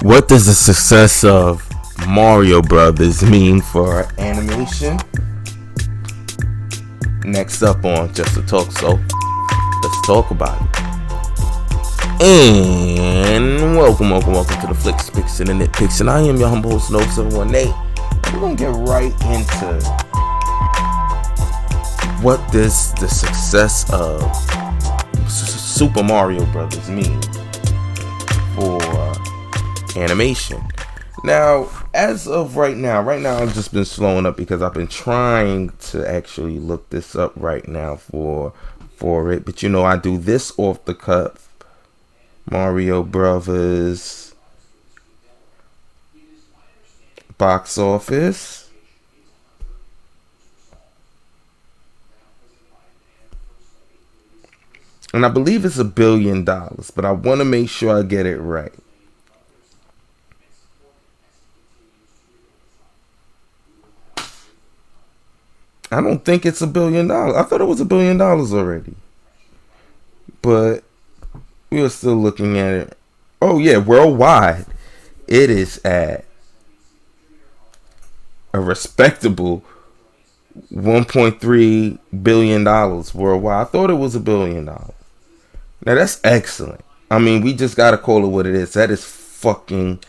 What does the success of Mario Brothers mean for animation? Next up on Just to Talk, so let's talk about it. And welcome to the Flicks, Picks, and the Nitpicks, and I am your humble host, No718. And we're gonna get right into what does the success of Super Mario Brothers mean for animation. Now, as of right now I've just been slowing up because I've been trying to actually look this up right now for it. But I do this off the cuff. Mario Brothers box office. And I believe it's $1 billion, but I want to make sure I get it right. I don't think it's $1 billion. I thought it was $1 billion already. But we are still looking at it. Oh yeah, worldwide, it is at a respectable $1.3 billion worldwide. I thought it was $1 billion. Now that's excellent. I mean, we just gotta call it what it is. That is fucking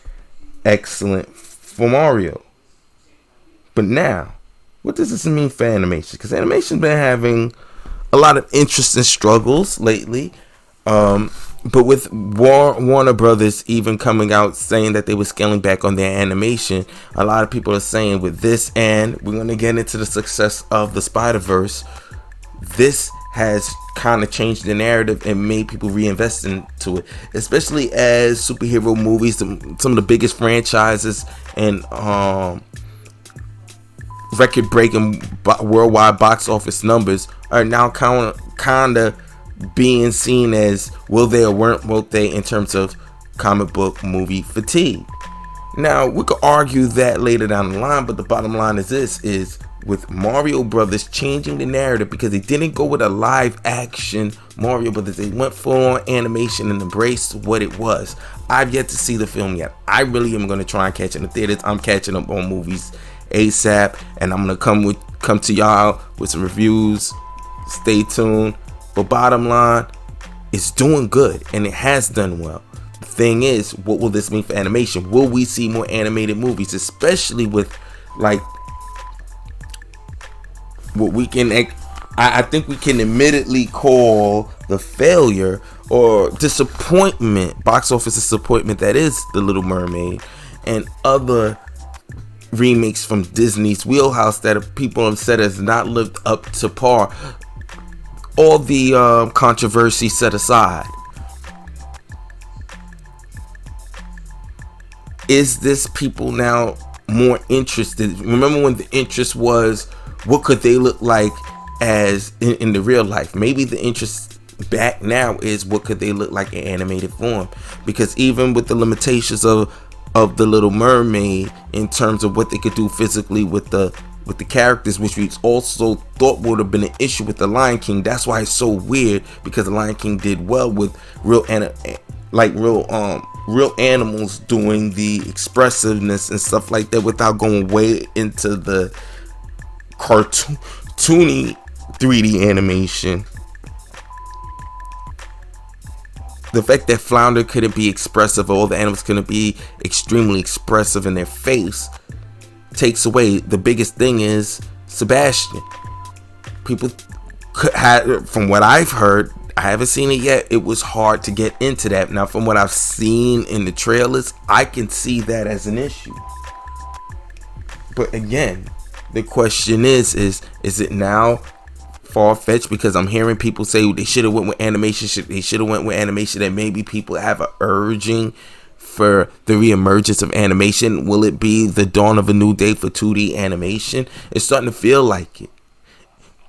excellent for Mario. But now, what does this mean for animation? Because animation's been having a lot of interesting struggles lately. But with Warner Brothers even coming out saying that they were scaling back on their animation, a lot of people are saying with this, and we're going to get into the success of the Spider-Verse, this has kind of changed the narrative and made people reinvest into it, especially as superhero movies, some of the biggest franchises and record-breaking worldwide box office numbers are now kind of being seen as will they or won't they in terms of comic book movie fatigue. Now, we could argue that later down the line, but the bottom line is this, is with Mario Brothers changing the narrative because they didn't go with a live action Mario Brothers. They went full on animation and embraced what it was. I've yet to see the film yet. I really am going to try and catch it in the theaters. I'm catching up on movies ASAP, and I'm going to come to y'all with some reviews. Stay tuned. But bottom line, it's doing good and it has done well. The thing is, what will this mean for animation? Will we see more animated movies, especially with like what we can, I think we can admittedly call the failure or disappointment, box office disappointment that is The Little Mermaid and other remakes from Disney's wheelhouse that people have said has not lived up to par. All the controversy set aside, is this people now more interested? Remember when the interest was what could they look like as in the real life? Maybe the interest back now is what could they look like in animated form, because even with the limitations of The Little Mermaid in terms of what they could do physically with the characters, which we also thought would have been an issue with The Lion King. That's why it's so weird, because The Lion King did well with real animals doing the expressiveness and stuff like that without going way into the cartoony 3D animation. The fact that Flounder couldn't be expressive, all the animals couldn't be extremely expressive in their face, takes away. The biggest thing is Sebastian. People had, from what I've heard, I haven't seen it yet, it was hard to get into that. Now, from what I've seen in the trailers, I can see that as an issue. But again, the question is it now far-fetched? Because I'm hearing people say they should have went with animation. They should have went with animation, and maybe people have a urging for the reemergence of animation. Will it be the dawn of a new day for 2D animation? It's starting to feel like it.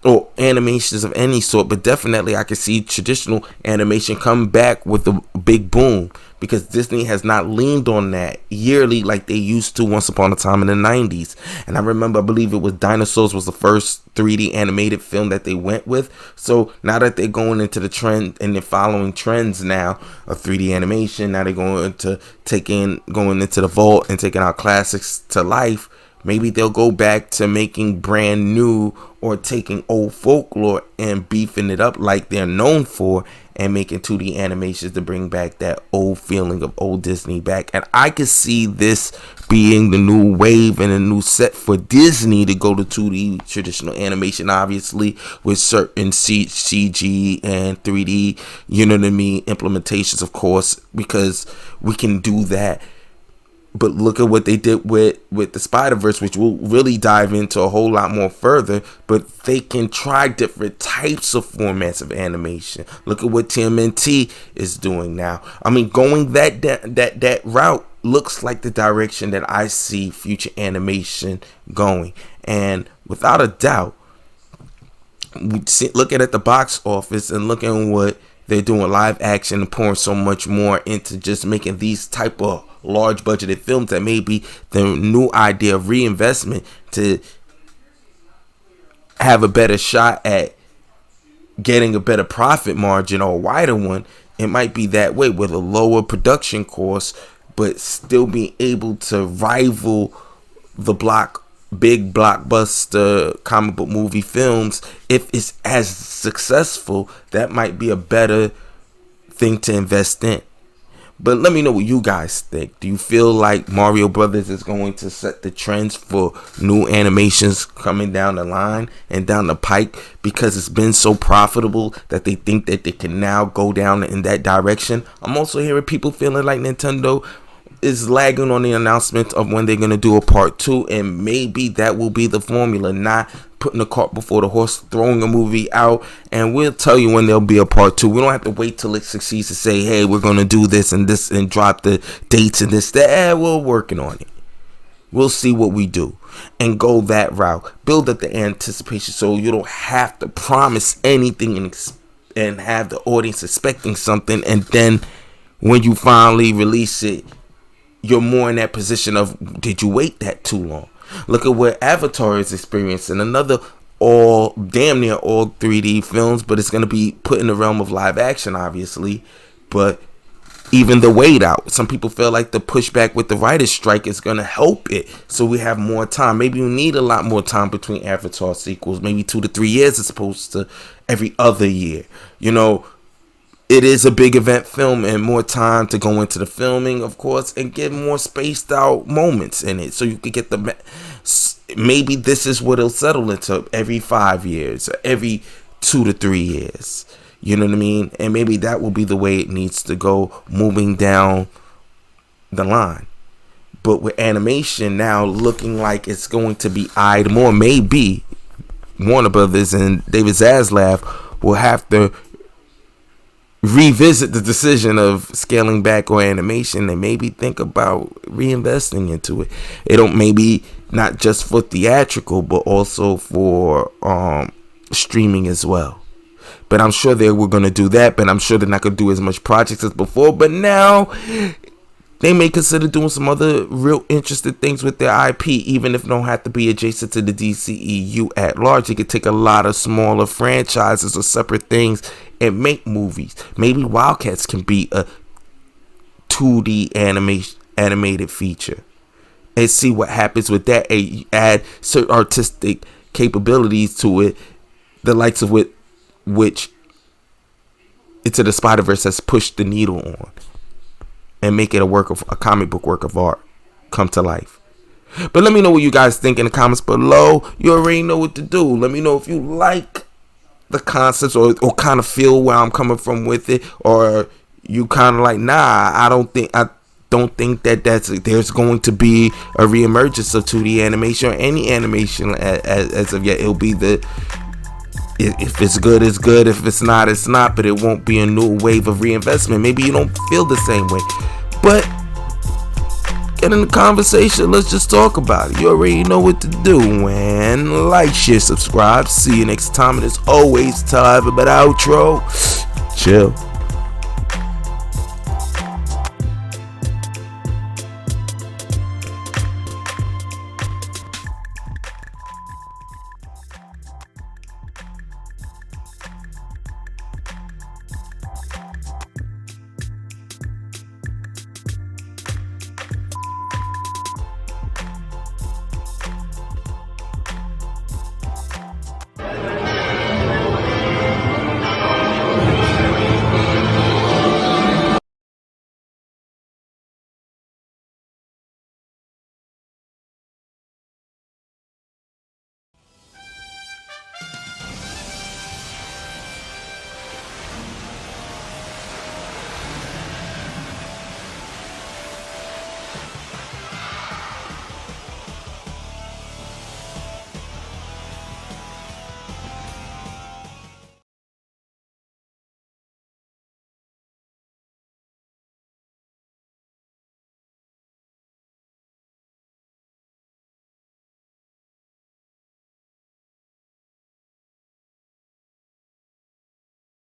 or animations of any sort, but definitely I can see traditional animation come back with a big boom, because Disney has not leaned on that yearly like they used to once upon a time in the 90s. And I remember, I believe it was Dinosaurs was the first 3D animated film that they went with. So now that they're going into the trend and they're following trends now of 3D animation, now they're going into the vault and taking our classics to life. Maybe they'll go back to making brand new, or taking old folklore and beefing it up like they're known for, and making 2D animations to bring back that old feeling of old Disney back. And I could see this being the new wave and a new set for Disney to go to 2D traditional animation, obviously with certain CG and 3D, you know what I mean, implementations, of course, because we can do that. But look at what they did with the Spider-Verse, which we'll really dive into a whole lot more further. But they can try different types of formats of animation. Look at what TMNT is doing now. I mean, going that route looks like the direction that I see future animation going. And without a doubt, looking at the box office and looking what they're doing live action and pouring so much more into just making these type of large budgeted films, that may be the new idea of reinvestment to have a better shot at getting a better profit margin, or a wider one. It might be that way, with a lower production cost, but still being able to rival the big blockbuster comic book movie films. If it's as successful, that might be a better thing to invest in. But let me know what you guys think. Do you feel like Mario Brothers is going to set the trends for new animations coming down the line and down the pike, because it's been so profitable that they think that they can now go down in that direction? I'm also hearing people feeling like Nintendo is lagging on the announcement of when they're going to do a part 2, and maybe that will be the formula, not putting the cart before the horse, throwing a movie out, and we'll tell you when there'll be a part 2. We don't have to wait till it succeeds to say, hey, we're going to do this and drop the dates and this, that. We're working on it. We'll see what we do and go that route. Build up the anticipation so you don't have to promise anything and have the audience expecting something, and then when you finally release it, you're more in that position of, did you wait that too long? Look at what Avatar is experiencing. Another damn near all 3D films, but it's going to be put in the realm of live action, obviously. But even the wait out, some people feel like the pushback with the writer's strike is going to help it, so we have more time. Maybe you need a lot more time between Avatar sequels, maybe 2 to 3 years as opposed to every other year. You know, it is a big event film, and more time to go into the filming, of course, and get more spaced out moments in it, so you could get the. Maybe this is what it'll settle into every 5 years, or every 2 to 3 years. You know what I mean? And maybe that will be the way it needs to go, moving down the line. But with animation now looking like it's going to be eyed more, maybe Warner Brothers and David Zaslav will have to revisit the decision of scaling back on animation and maybe think about reinvesting into it. It don't, maybe not just for theatrical, but also for streaming as well. But I'm sure they were going to do that, but I'm sure they're not going to do as much projects as before. But now they may consider doing some other real interesting things with their IP, even if it don't have to be adjacent to the DCEU at large. They could take a lot of smaller franchises or separate things and make movies. Maybe Wildcats can be a 2D animated feature, and see what happens with that. And add certain artistic capabilities to it, the likes of which Into the Spider-Verse has pushed the needle on, and make it a comic book work of art come to life. But let me know what you guys think in the comments below. You already know what to do. Let me know if you like the concepts or kind of feel where I'm coming from with it, or you kind of like, nah, I don't think that there's going to be a reemergence of 2D animation or any animation as of yet. It'll be if it's good, it's good. If it's not, it's not. But it won't be a new wave of reinvestment. Maybe you don't feel the same way. But get in the conversation. Let's just talk about it. You already know what to do. And like, share, subscribe. See you next time. And as always, tell everybody outro. Chill.